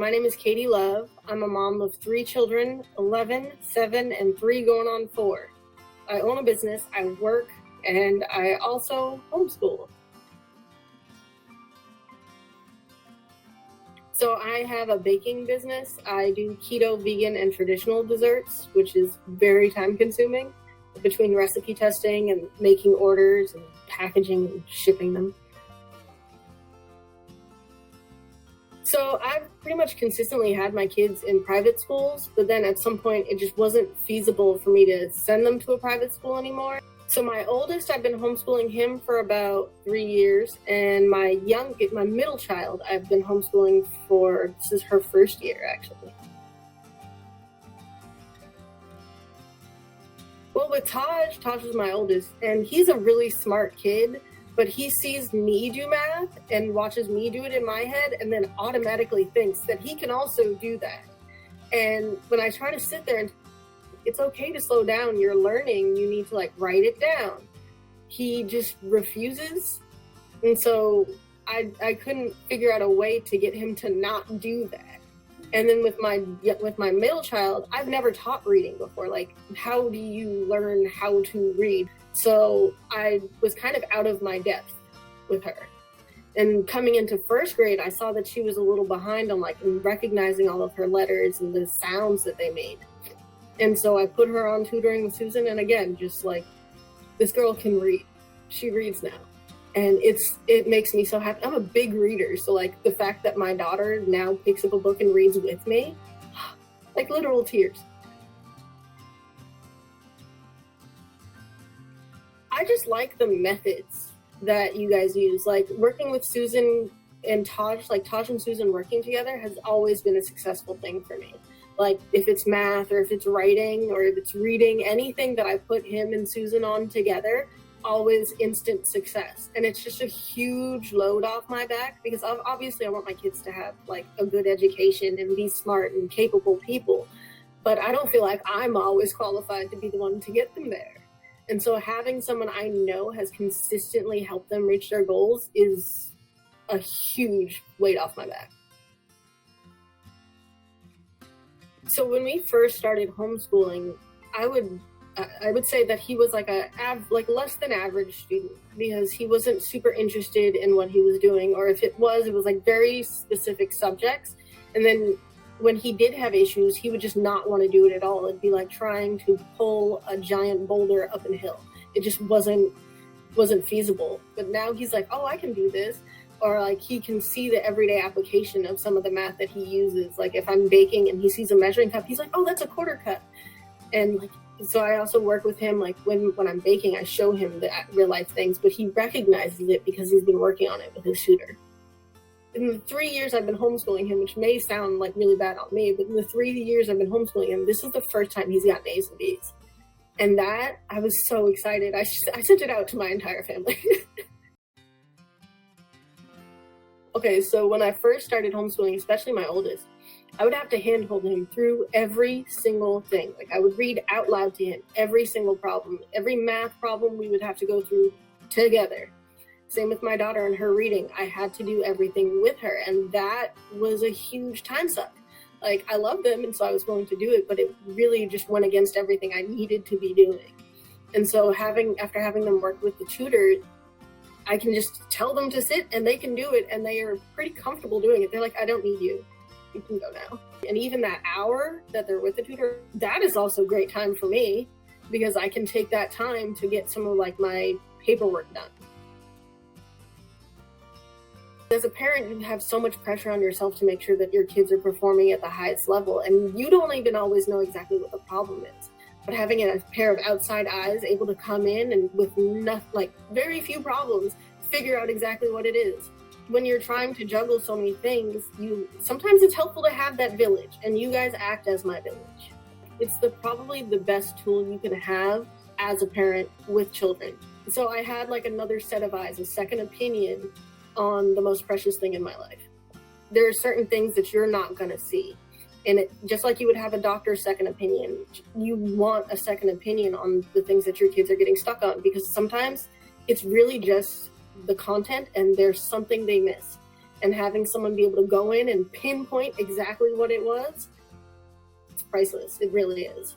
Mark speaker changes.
Speaker 1: My name is Katie Love. I'm a mom of 3 children, 11, 7, and 3 going on 4. I own a business, I work, and I also homeschool. So I have a baking business. I do keto, vegan, and traditional desserts, which is very time consuming between recipe testing and making orders and packaging and shipping them. So I've pretty much consistently had my kids in private schools, but then at some point it just wasn't feasible for me to send them to a private school anymore. So my oldest, I've been homeschooling him for about 3 years, and my middle child, I've been homeschooling for, this is her first year actually. Well, with Taj is my oldest, and he's a really smart kid, but he sees me do math and watches me do it in my head and then automatically thinks that he can also do that. And when I try to sit there and it's okay to slow down, you're learning, you need to write it down, he just refuses. And so I couldn't figure out a way to get him to not do that. And then with my middle child, I've never taught reading before. How do you learn how to read? So I was kind of out of my depth with her. And coming into first grade, I saw that she was a little behind on in recognizing all of her letters and the sounds that they made. And so I put her on tutoring with Susan. And again, just this girl can read. She reads now. And it makes me so happy. I'm a big reader. So the fact that my daughter now picks up a book and reads with me, literal tears. I just like the methods that you guys use. Working with Susan and Taj, Taj and Susan working together has always been a successful thing for me. If it's math or if it's writing or if it's reading, anything that I put him and Susan on together, always instant success. And it's just a huge load off my back because obviously I want my kids to have a good education and be smart and capable people. But I don't feel like I'm always qualified to be the one to get them there. And so having someone I know has consistently helped them reach their goals is a huge weight off my back. So when we first started homeschooling, I would say that he was a less than average student because he wasn't super interested in what he was doing, or if it was very specific subjects. And then when he did have issues, he would just not want to do it at all. It'd be like trying to pull a giant boulder up a hill. It just wasn't feasible. But now he's like, oh, I can do this. Or he can see the everyday application of some of the math that he uses. If I'm baking and he sees a measuring cup, he's like, oh, that's a quarter cup. And so I also work with him, when I'm baking, I show him the real life things, but he recognizes it because he's been working on it with his tutor. In the 3 years I've been homeschooling him, which may sound really bad on me, but in the 3 years I've been homeschooling him, this is the first time he's gotten A's and B's. And that, I was so excited. I sent it out to my entire family. Okay, so when I first started homeschooling, especially my oldest, I would have to handhold him through every single thing. I would read out loud to him every single problem, every math problem we would have to go through together. Same with my daughter and her reading. I had to do everything with her, and that was a huge time suck. I love them, and so I was willing to do it, but it really just went against everything I needed to be doing. And so after having them work with the tutor, I can just tell them to sit and they can do it, and they are pretty comfortable doing it. They're like, I don't need you. You can go now. And even that hour that they're with the tutor, that is also great time for me because I can take that time to get some of my paperwork done. As a parent, you have so much pressure on yourself to make sure that your kids are performing at the highest level, and you don't even always know exactly what the problem is. But having a pair of outside eyes able to come in and with very few problems, figure out exactly what it is. When you're trying to juggle so many things, sometimes it's helpful to have that village, and you guys act as my village. It's probably the best tool you can have as a parent with children. So I had another set of eyes, a second opinion on the most precious thing in my life. There are certain things that you're not going to see. And just like you would have a doctor's second opinion, you want a second opinion on the things that your kids are getting stuck on, because sometimes it's really just the content and there's something they miss. and having someone be able to go in and pinpoint exactly what it was, it's priceless. It really is.